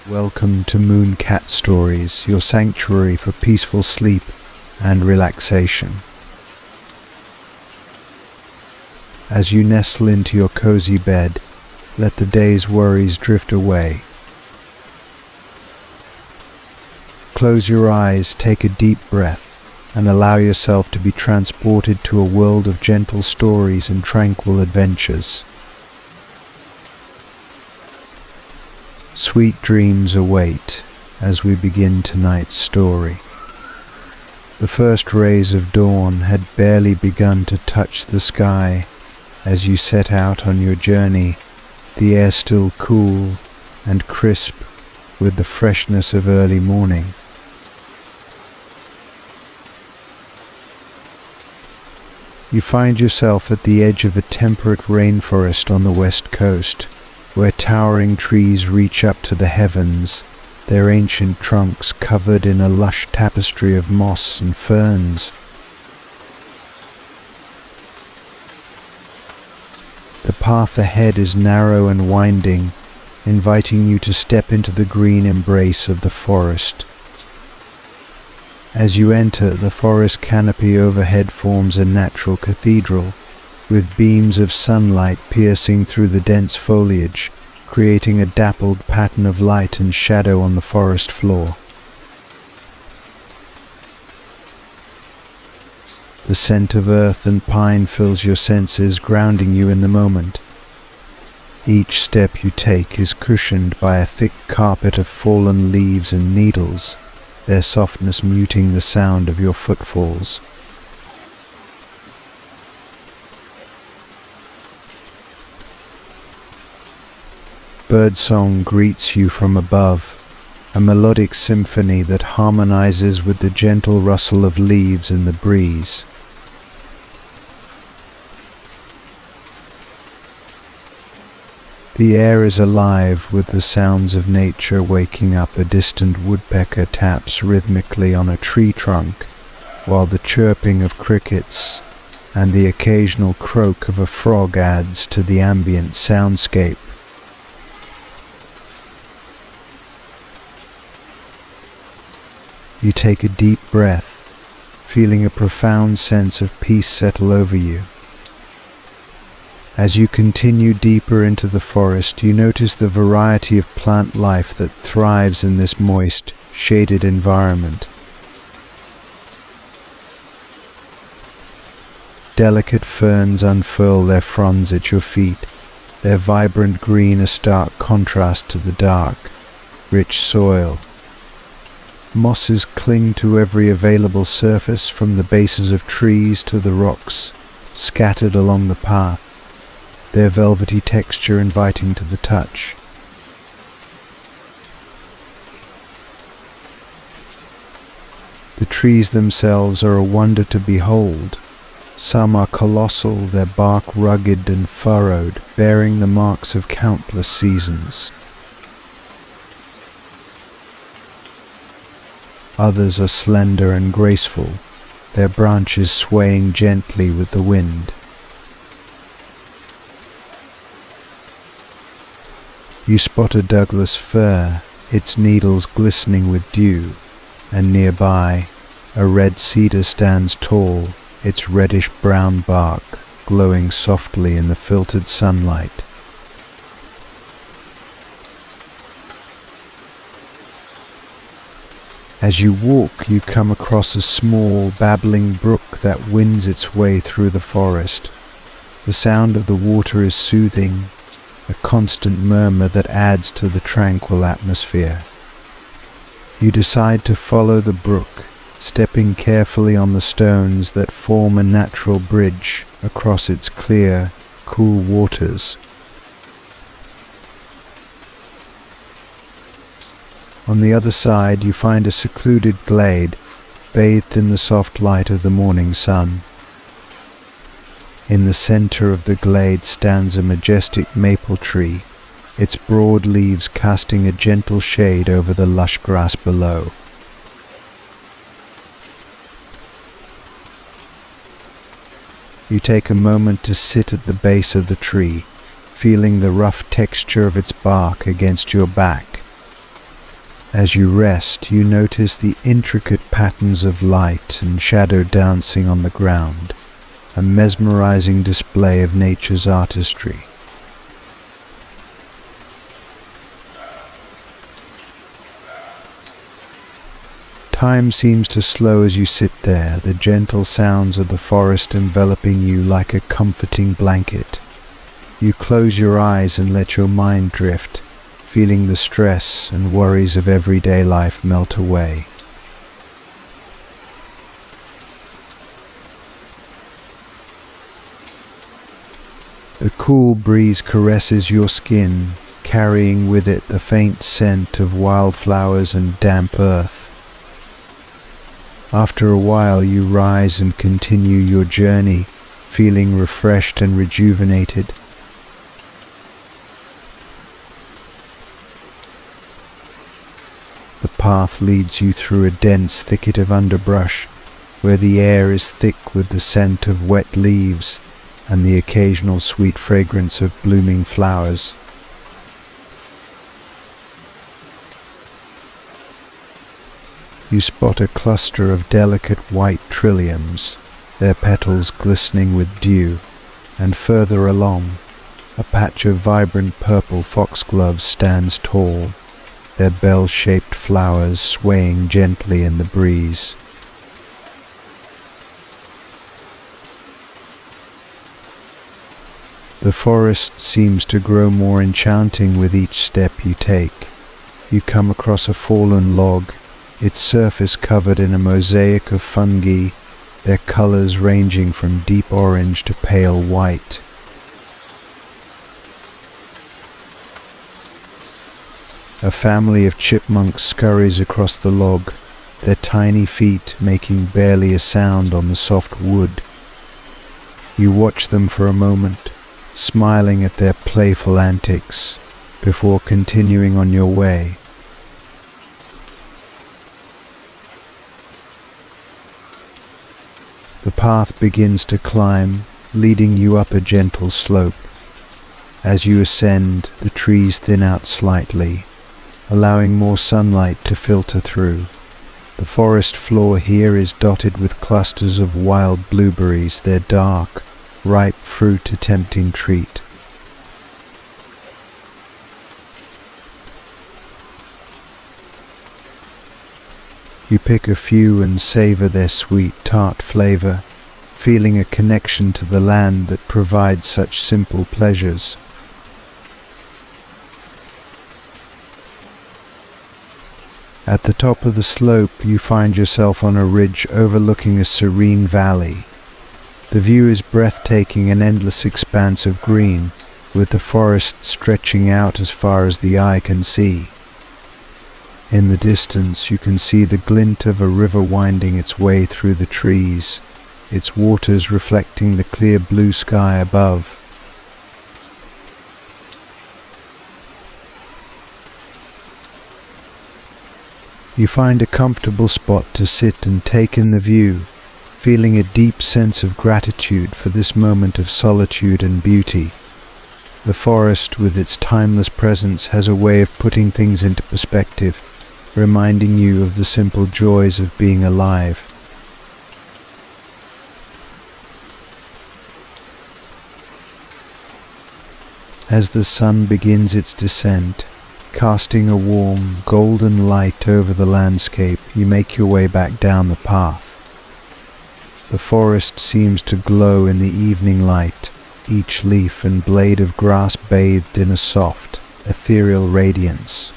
Welcome to Moon Cat Stories, your sanctuary for peaceful sleep and relaxation. As you nestle into your cozy bed, let the day's worries drift away. Close your eyes, take a deep breath, and allow yourself to be transported to a world of gentle stories and tranquil adventures. Sweet dreams await as we begin tonight's story. The first rays of dawn had barely begun to touch the sky as you set out on your journey, the air still cool and crisp with the freshness of early morning. You find yourself at the edge of a temperate rainforest on the west coast, where towering trees reach up to the heavens, their ancient trunks covered in a lush tapestry of moss and ferns. The path ahead is narrow and winding, inviting you to step into the green embrace of the forest. As you enter, the forest canopy overhead forms a natural cathedral, with beams of sunlight piercing through the dense foliage, creating a dappled pattern of light and shadow on the forest floor. The scent of earth and pine fills your senses, grounding you in the moment. Each step you take is cushioned by a thick carpet of fallen leaves and needles, their softness muting the sound of your footfalls. Birdsong greets you from above, a melodic symphony that harmonizes with the gentle rustle of leaves in the breeze. The air is alive with the sounds of nature. Waking up, a distant woodpecker taps rhythmically on a tree trunk, while the chirping of crickets and the occasional croak of a frog adds to the ambient soundscape. You take a deep breath, feeling a profound sense of peace settle over you. As you continue deeper into the forest, you notice the variety of plant life that thrives in this moist, shaded environment. Delicate ferns unfurl their fronds at your feet, their vibrant green a stark contrast to the dark, rich soil. Mosses cling to every available surface, from the bases of trees to the rocks scattered along the path, their velvety texture inviting to the touch. The trees themselves are a wonder to behold. Some are colossal, their bark rugged and furrowed, bearing the marks of countless seasons. Others are slender and graceful, their branches swaying gently with the wind. You spot a Douglas fir, its needles glistening with dew, and nearby, a red cedar stands tall, its reddish-brown bark glowing softly in the filtered sunlight. As you walk, you come across a small, babbling brook that winds its way through the forest. The sound of the water is soothing, a constant murmur that adds to the tranquil atmosphere. You decide to follow the brook, stepping carefully on the stones that form a natural bridge across its clear, cool waters. On the other side, you find a secluded glade, bathed in the soft light of the morning sun. In the center of the glade stands a majestic maple tree, its broad leaves casting a gentle shade over the lush grass below. You take a moment to sit at the base of the tree, feeling the rough texture of its bark against your back. As you rest, you notice the intricate patterns of light and shadow dancing on the ground, a mesmerizing display of nature's artistry. Time seems to slow as you sit there, the gentle sounds of the forest enveloping you like a comforting blanket. You close your eyes and let your mind drift, feeling the stress and worries of everyday life melt away. The cool breeze caresses your skin, carrying with it the faint scent of wildflowers and damp earth. After a while you rise and continue your journey, feeling refreshed and rejuvenated. The path leads you through a dense thicket of underbrush, where the air is thick with the scent of wet leaves and the occasional sweet fragrance of blooming flowers. You spot a cluster of delicate white trilliums, their petals glistening with dew, and further along, a patch of vibrant purple foxgloves stands tall, their bell-shaped flowers swaying gently in the breeze. The forest seems to grow more enchanting with each step you take. You come across a fallen log, its surface covered in a mosaic of fungi, their colors ranging from deep orange to pale white. A family of chipmunks scurries across the log, their tiny feet making barely a sound on the soft wood. You watch them for a moment, smiling at their playful antics, before continuing on your way. The path begins to climb, leading you up a gentle slope. As you ascend, the trees thin out slightly, allowing more sunlight to filter through. The forest floor here is dotted with clusters of wild blueberries, their dark, ripe fruit a tempting treat. You pick a few and savor their sweet, tart flavor, feeling a connection to the land that provides such simple pleasures. At the top of the slope, you find yourself on a ridge overlooking a serene valley. The view is breathtaking, an endless expanse of green, with the forest stretching out as far as the eye can see. In the distance you can see the glint of a river winding its way through the trees, its waters reflecting the clear blue sky above. You find a comfortable spot to sit and take in the view, feeling a deep sense of gratitude for this moment of solitude and beauty. The forest, with its timeless presence, has a way of putting things into perspective, reminding you of the simple joys of being alive. As the sun begins its descent, casting a warm, golden light over the landscape, you make your way back down the path. The forest seems to glow in the evening light, each leaf and blade of grass bathed in a soft, ethereal radiance.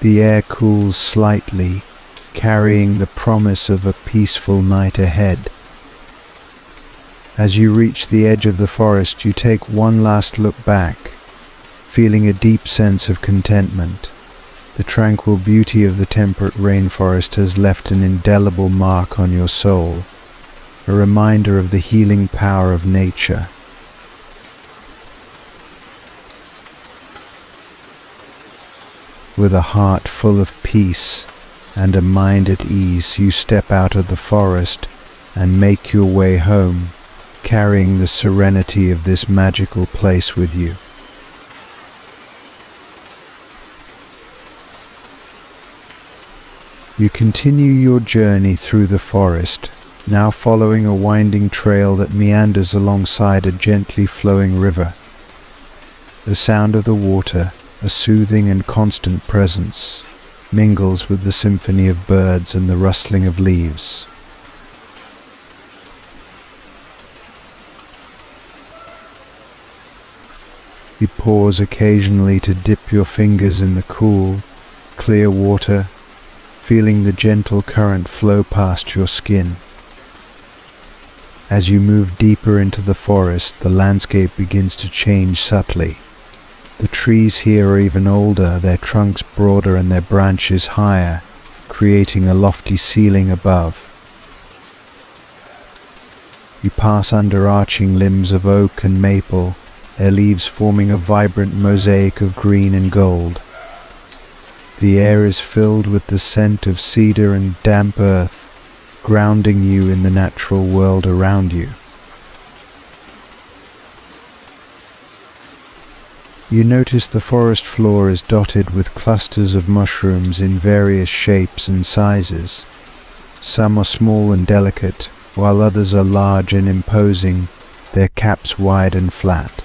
The air cools slightly, carrying the promise of a peaceful night ahead. As you reach the edge of the forest, you take one last look back, feeling a deep sense of contentment. The tranquil beauty of the temperate rainforest has left an indelible mark on your soul, a reminder of the healing power of nature. With a heart full of peace and a mind at ease, you step out of the forest and make your way home, carrying the serenity of this magical place with you. You continue your journey through the forest, now following a winding trail that meanders alongside a gently flowing river. The sound of the water, a soothing and constant presence, mingles with the symphony of birds and the rustling of leaves. You pause occasionally to dip your fingers in the cool, clear water, feeling the gentle current flow past your skin. As you move deeper into the forest, the landscape begins to change subtly. The trees here are even older, their trunks broader and their branches higher, creating a lofty ceiling above. You pass under arching limbs of oak and maple, their leaves forming a vibrant mosaic of green and gold. The air is filled with the scent of cedar and damp earth, grounding you in the natural world around you. You notice the forest floor is dotted with clusters of mushrooms in various shapes and sizes. Some are small and delicate, while others are large and imposing, their caps wide and flat.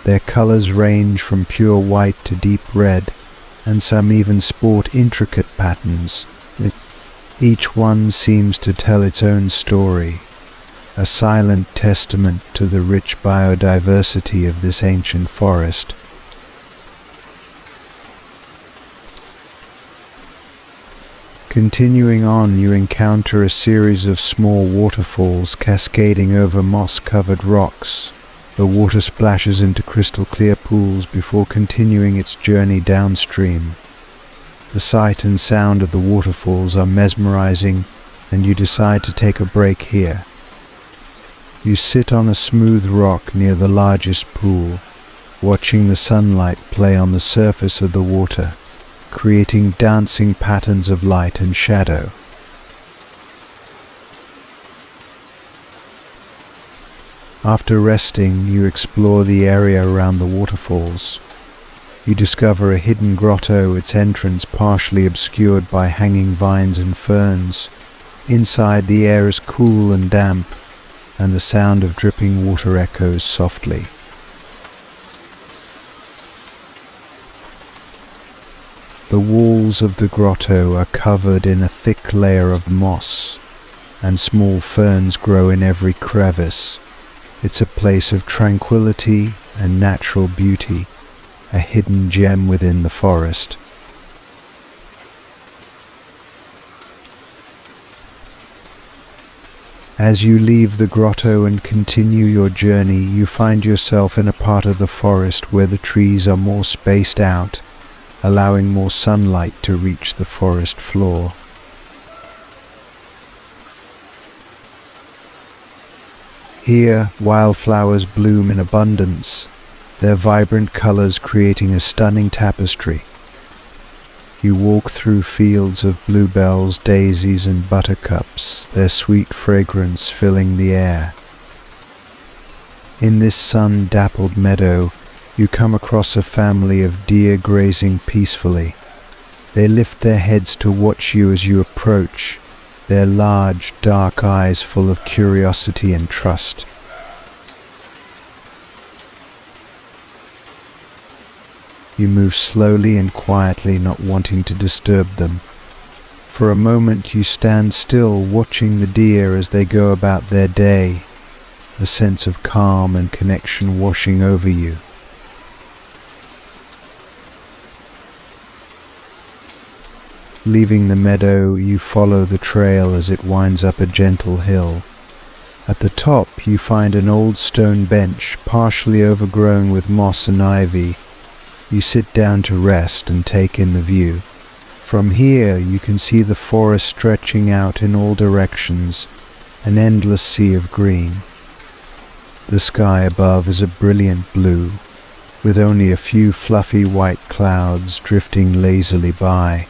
Their colors range from pure white to deep red, and some even sport intricate patterns. Each one seems to tell its own story, a silent testament to the rich biodiversity of this ancient forest. Continuing on, you encounter a series of small waterfalls cascading over moss-covered rocks. The water splashes into crystal clear pools before continuing its journey downstream. The sight and sound of the waterfalls are mesmerizing, and you decide to take a break here. You sit on a smooth rock near the largest pool, watching the sunlight play on the surface of the water, creating dancing patterns of light and shadow. After resting, you explore the area around the waterfalls. You discover a hidden grotto, its entrance partially obscured by hanging vines and ferns. Inside, the air is cool and damp, and the sound of dripping water echoes softly. The walls of the grotto are covered in a thick layer of moss, and small ferns grow in every crevice. It's a place of tranquility and natural beauty, a hidden gem within the forest. As you leave the grotto and continue your journey, you find yourself in a part of the forest where the trees are more spaced out, allowing more sunlight to reach the forest floor. Here, wildflowers bloom in abundance, their vibrant colors creating a stunning tapestry. You walk through fields of bluebells, daisies, and buttercups, their sweet fragrance filling the air. In this sun-dappled meadow, you come across a family of deer grazing peacefully. They lift their heads to watch you as you approach, their large, dark eyes full of curiosity and trust. You move slowly and quietly, not wanting to disturb them. For a moment you stand still, watching the deer as they go about their day, a sense of calm and connection washing over you. Leaving the meadow, you follow the trail as it winds up a gentle hill. At the top you find an old stone bench, partially overgrown with moss and ivy. You sit down to rest and take in the view. From here you can see the forest stretching out in all directions, an endless sea of green. The sky above is a brilliant blue, with only a few fluffy white clouds drifting lazily by.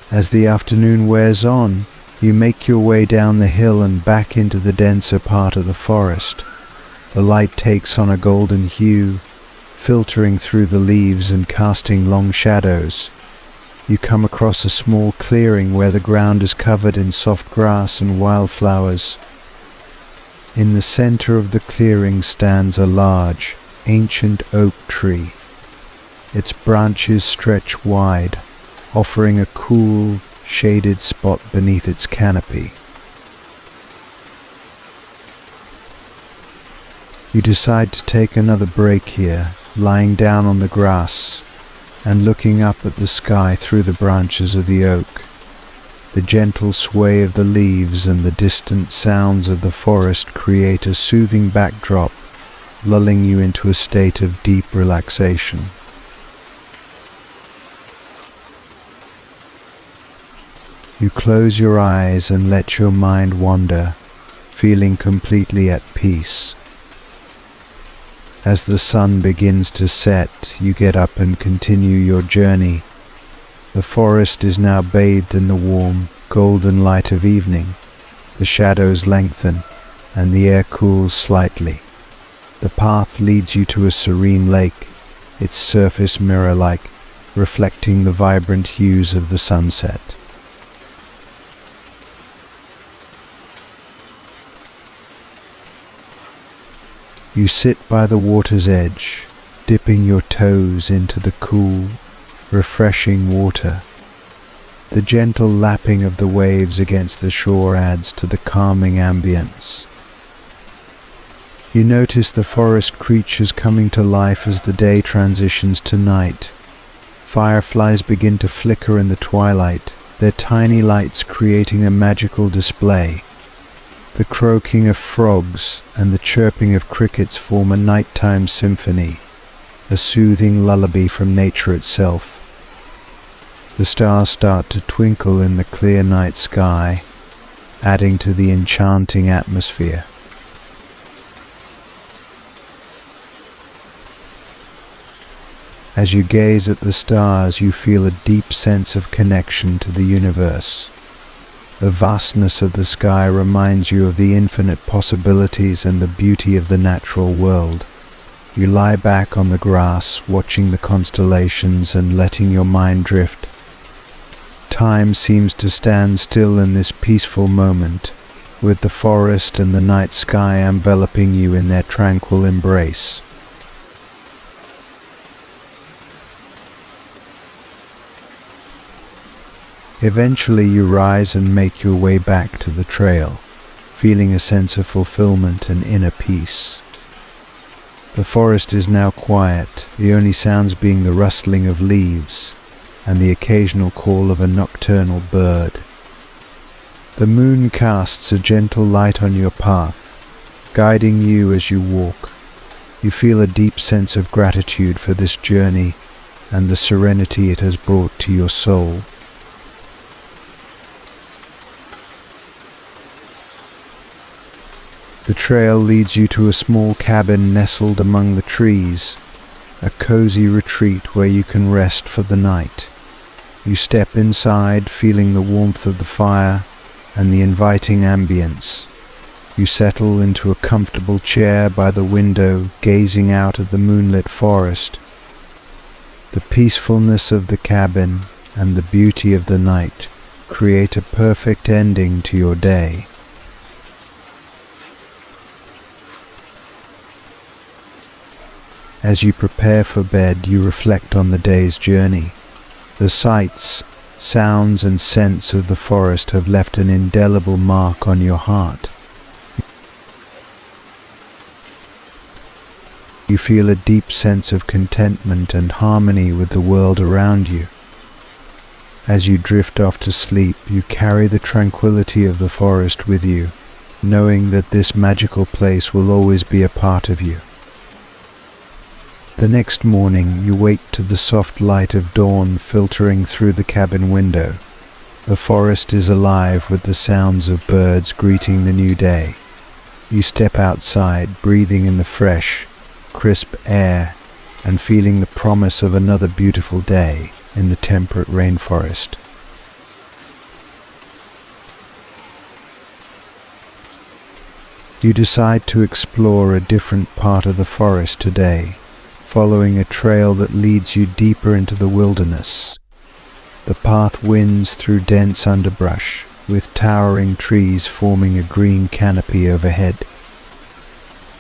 As the afternoon wears on, you make your way down the hill and back into the denser part of the forest. The light takes on a golden hue, filtering through the leaves and casting long shadows. You come across a small clearing where the ground is covered in soft grass and wildflowers. In the center of the clearing stands a large, ancient oak tree. Its branches stretch wide, offering a cool, shaded spot beneath its canopy. You decide to take another break here, lying down on the grass and looking up at the sky through the branches of the oak. The gentle sway of the leaves and the distant sounds of the forest create a soothing backdrop, lulling you into a state of deep relaxation. You close your eyes and let your mind wander, feeling completely at peace. As the sun begins to set, you get up and continue your journey. The forest is now bathed in the warm, golden light of evening. The shadows lengthen, and the air cools slightly. The path leads you to a serene lake, its surface mirror-like, reflecting the vibrant hues of the sunset. You sit by the water's edge, dipping your toes into the cool, refreshing water. The gentle lapping of the waves against the shore adds to the calming ambience. You notice the forest creatures coming to life as the day transitions to night. Fireflies begin to flicker in the twilight, their tiny lights creating a magical display. The croaking of frogs and the chirping of crickets form a nighttime symphony, a soothing lullaby from nature itself. The stars start to twinkle in the clear night sky, adding to the enchanting atmosphere. As you gaze at the stars, you feel a deep sense of connection to the universe. The vastness of the sky reminds you of the infinite possibilities and the beauty of the natural world. You lie back on the grass, watching the constellations and letting your mind drift. Time seems to stand still in this peaceful moment, with the forest and the night sky enveloping you in their tranquil embrace. Eventually you rise and make your way back to the trail, feeling a sense of fulfillment and inner peace. The forest is now quiet, the only sounds being the rustling of leaves and the occasional call of a nocturnal bird. The moon casts a gentle light on your path, guiding you as you walk. You feel a deep sense of gratitude for this journey and the serenity it has brought to your soul. The trail leads you to a small cabin nestled among the trees, a cozy retreat where you can rest for the night. You step inside, feeling the warmth of the fire and the inviting ambience. You settle into a comfortable chair by the window, gazing out at the moonlit forest. The peacefulness of the cabin and the beauty of the night create a perfect ending to your day. As you prepare for bed, you reflect on the day's journey. The sights, sounds and scents of the forest have left an indelible mark on your heart. You feel a deep sense of contentment and harmony with the world around you. As you drift off to sleep, you carry the tranquility of the forest with you, knowing that this magical place will always be a part of you. The next morning you wake to the soft light of dawn filtering through the cabin window. The forest is alive with the sounds of birds greeting the new day. You step outside, breathing in the fresh, crisp air and feeling the promise of another beautiful day in the temperate rainforest. You decide to explore a different part of the forest today, following a trail that leads you deeper into the wilderness. The path winds through dense underbrush, with towering trees forming a green canopy overhead.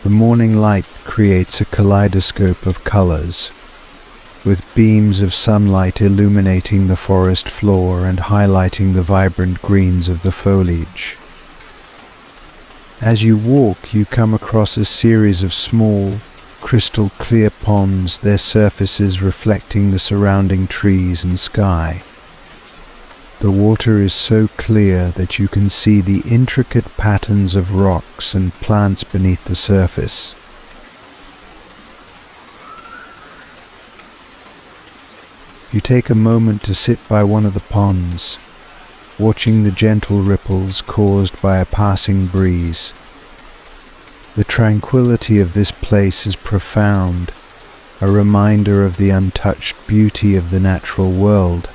The morning light creates a kaleidoscope of colors, with beams of sunlight illuminating the forest floor and highlighting the vibrant greens of the foliage. As you walk, you come across a series of small, crystal clear ponds, their surfaces reflecting the surrounding trees and sky. The water is so clear that you can see the intricate patterns of rocks and plants beneath the surface. You take a moment to sit by one of the ponds, watching the gentle ripples caused by a passing breeze. The tranquility of this place is profound, a reminder of the untouched beauty of the natural world.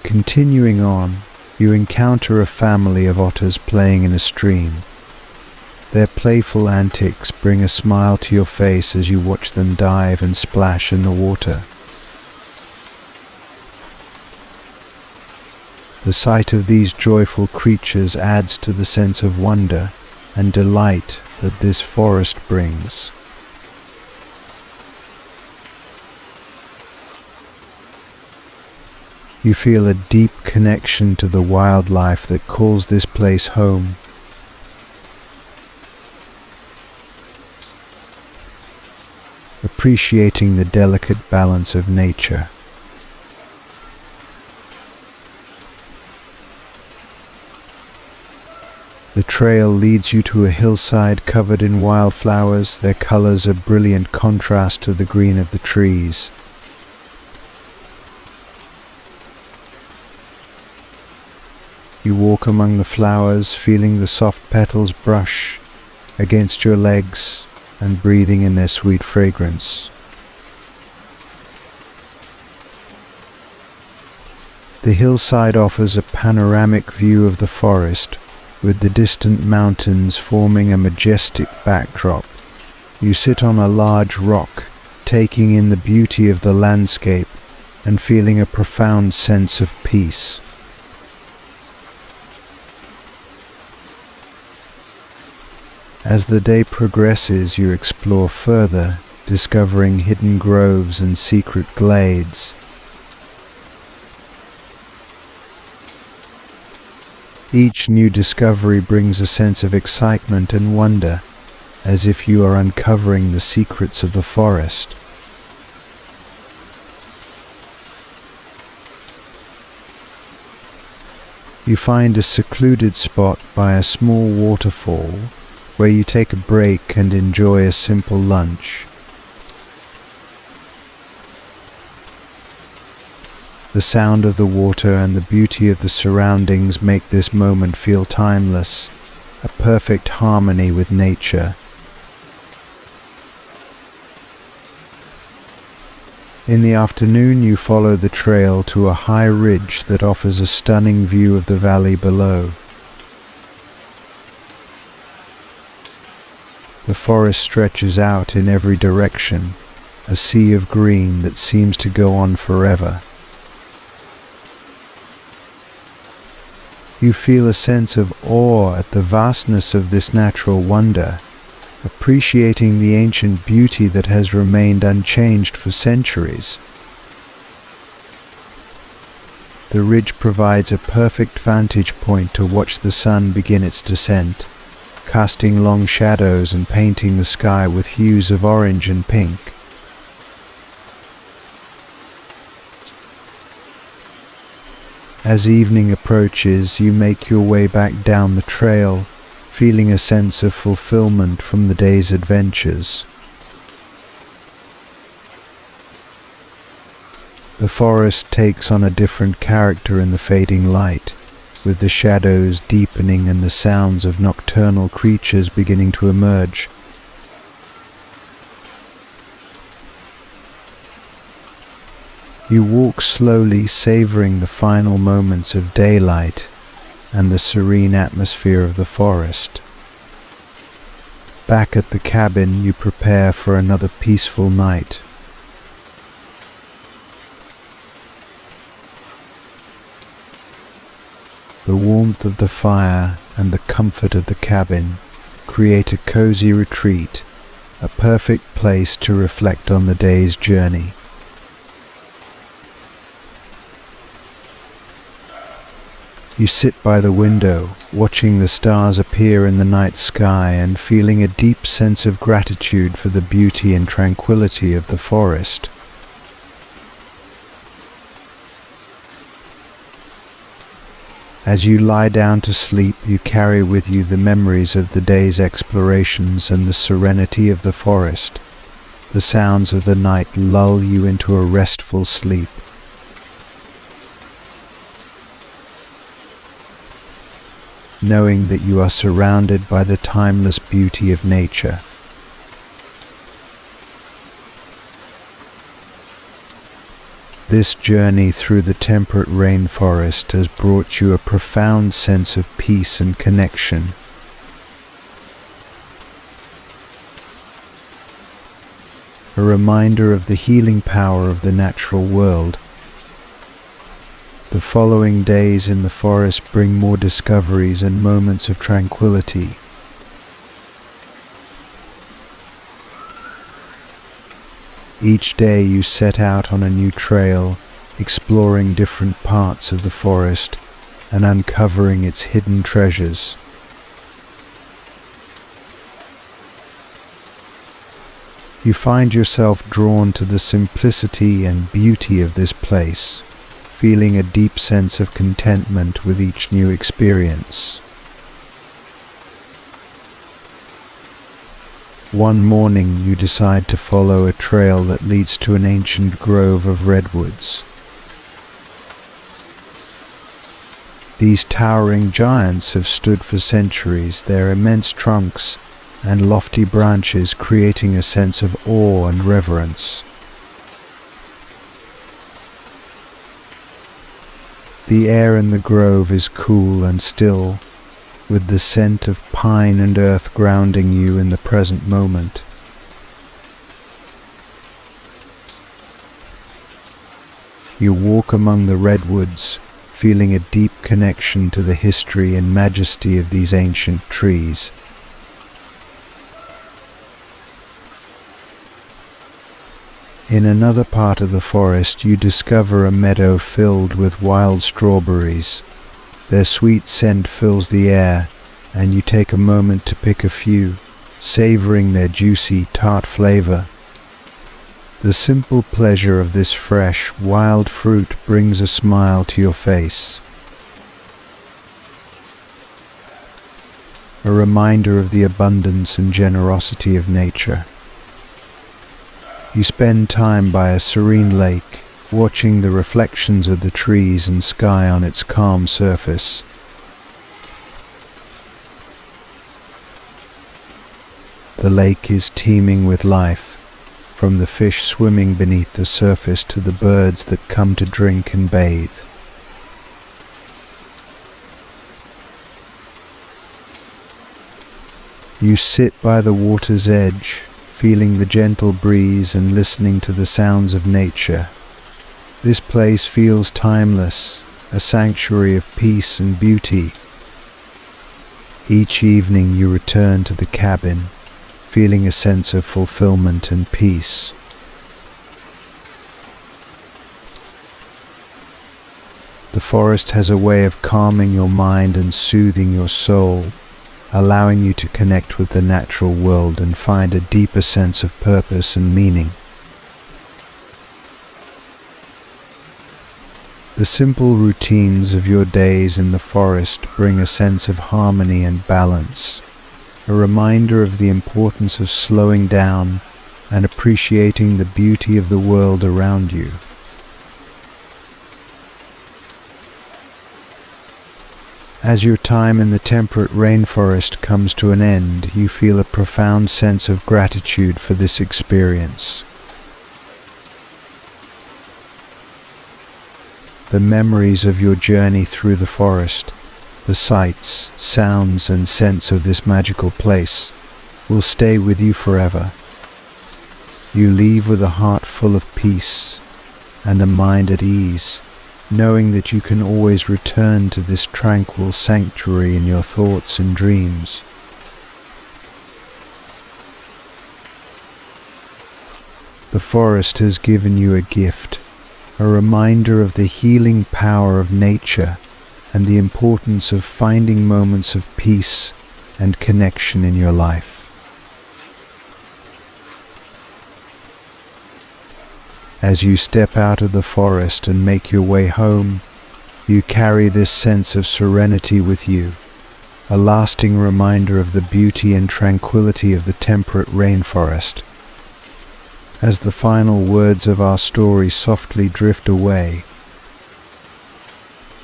Continuing on, you encounter a family of otters playing in a stream. Their playful antics bring a smile to your face as you watch them dive and splash in the water. The sight of these joyful creatures adds to the sense of wonder and delight that this forest brings. You feel a deep connection to the wildlife that calls this place home. Appreciating the delicate balance of nature. The trail leads you to a hillside covered in wildflowers, their colors a brilliant contrast to the green of the trees. You walk among the flowers, feeling the soft petals brush against your legs and breathing in their sweet fragrance. The hillside offers a panoramic view of the forest, with the distant mountains forming a majestic backdrop. You sit on a large rock, taking in the beauty of the landscape and feeling a profound sense of peace. As the day progresses, you explore further, discovering hidden groves and secret glades. Each new discovery brings a sense of excitement and wonder, as if you are uncovering the secrets of the forest. You find a secluded spot by a small waterfall, where you take a break and enjoy a simple lunch. The sound of the water and the beauty of the surroundings make this moment feel timeless, a perfect harmony with nature. In the afternoon, you follow the trail to a high ridge that offers a stunning view of the valley below. The forest stretches out in every direction, a sea of green that seems to go on forever. You feel a sense of awe at the vastness of this natural wonder, appreciating the ancient beauty that has remained unchanged for centuries. The ridge provides a perfect vantage point to watch the sun begin its descent, casting long shadows and painting the sky with hues of orange and pink. As evening approaches, you make your way back down the trail, feeling a sense of fulfillment from the day's adventures. The forest takes on a different character in the fading light, with the shadows deepening and the sounds of nocturnal creatures beginning to emerge. You walk slowly, savoring the final moments of daylight and the serene atmosphere of the forest. Back at the cabin, you prepare for another peaceful night. The warmth of the fire and the comfort of the cabin create a cozy retreat, a perfect place to reflect on the day's journey. You sit by the window, watching the stars appear in the night sky and feeling a deep sense of gratitude for the beauty and tranquility of the forest. As you lie down to sleep, you carry with you the memories of the day's explorations and the serenity of the forest. The sounds of the night lull you into a restful sleep. Knowing that you are surrounded by the timeless beauty of nature. This journey through the temperate rainforest has brought you a profound sense of peace and connection. A reminder of the healing power of the natural world. The following days in the forest bring more discoveries and moments of tranquility. Each day you set out on a new trail, exploring different parts of the forest and uncovering its hidden treasures. You find yourself drawn to the simplicity and beauty of this place, feeling a deep sense of contentment with each new experience. One morning you decide to follow a trail that leads to an ancient grove of redwoods. These towering giants have stood for centuries, their immense trunks and lofty branches creating a sense of awe and reverence. The air in the grove is cool and still, with the scent of pine and earth grounding you in the present moment. You walk among the redwoods, feeling a deep connection to the history and majesty of these ancient trees. In another part of the forest you discover a meadow filled with wild strawberries. Their sweet scent fills the air, and you take a moment to pick a few, savoring their juicy, tart flavor. The simple pleasure of this fresh, wild fruit brings a smile to your face. A reminder of the abundance and generosity of nature. You spend time by a serene lake, watching the reflections of the trees and sky on its calm surface. The lake is teeming with life, from the fish swimming beneath the surface to the birds that come to drink and bathe. You sit by the water's edge, feeling the gentle breeze and listening to the sounds of nature. This place feels timeless, a sanctuary of peace and beauty. Each evening you return to the cabin, feeling a sense of fulfillment and peace. The forest has a way of calming your mind and soothing your soul, allowing you to connect with the natural world and find a deeper sense of purpose and meaning. The simple routines of your days in the forest bring a sense of harmony and balance, a reminder of the importance of slowing down and appreciating the beauty of the world around you. As your time in the temperate rainforest comes to an end, you feel a profound sense of gratitude for this experience. the memories of your journey through the forest, the sights, sounds and scents of this magical place will stay with you forever. You leave with a heart full of peace and a mind at ease, knowing that you can always return to this tranquil sanctuary in your thoughts and dreams. The forest has given you a gift, a reminder of the healing power of nature and the importance of finding moments of peace and connection in your life. As you step out of the forest and make your way home, you carry this sense of serenity with you, a lasting reminder of the beauty and tranquility of the temperate rainforest. As the final words of our story softly drift away,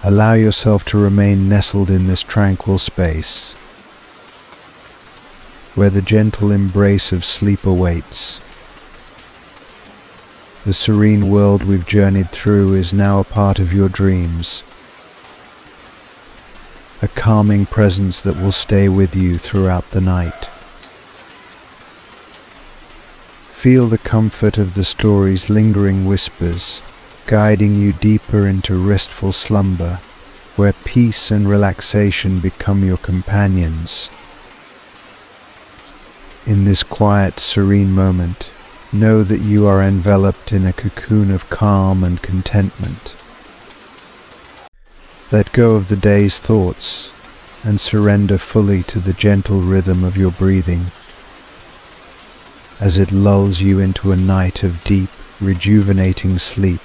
allow yourself to remain nestled in this tranquil space, where the gentle embrace of sleep awaits. The serene world we've journeyed through is now a part of your dreams, a calming presence that will stay with you throughout the night. Feel the comfort of the story's lingering whispers, guiding you deeper into restful slumber, where peace and relaxation become your companions. In this quiet, serene moment, know that you are enveloped in a cocoon of calm and contentment. Let go of the day's thoughts and surrender fully to the gentle rhythm of your breathing, as it lulls you into a night of deep, rejuvenating sleep.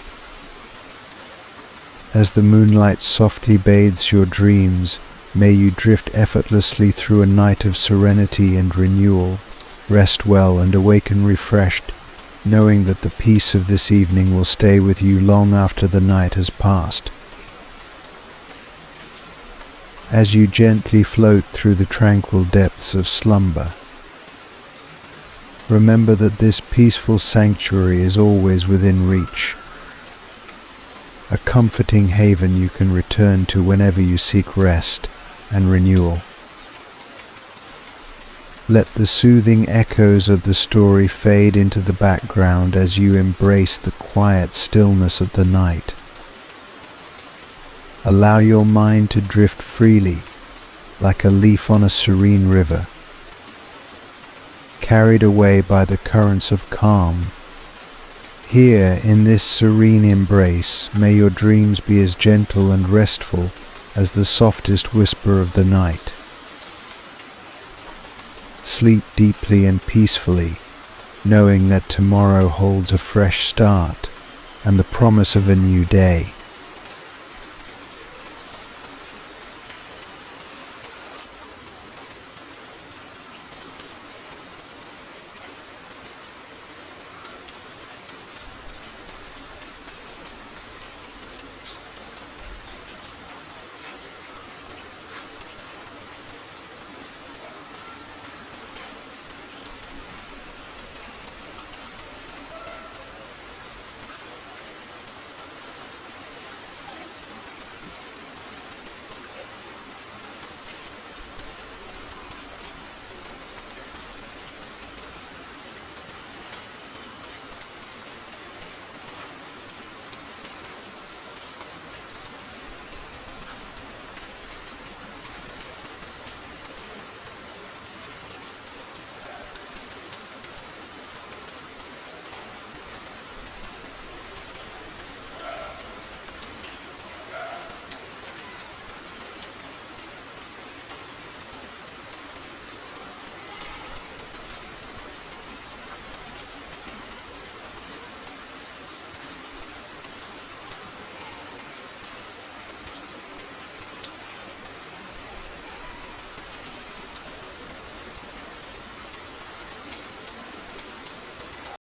As the moonlight softly bathes your dreams, may you drift effortlessly through a night of serenity and renewal. Rest well and awaken refreshed, knowing that the peace of this evening will stay with you long after the night has passed. As you gently float through the tranquil depths of slumber, remember that this peaceful sanctuary is always within reach, a comforting haven you can return to whenever you seek rest and renewal. Let the soothing echoes of the story fade into the background as you embrace the quiet stillness of the night. Allow your mind to drift freely, like a leaf on a serene river, carried away by the currents of calm. Here, in this serene embrace, may your dreams be as gentle and restful as the softest whisper of the night. Sleep deeply and peacefully, knowing that tomorrow holds a fresh start and the promise of a new day.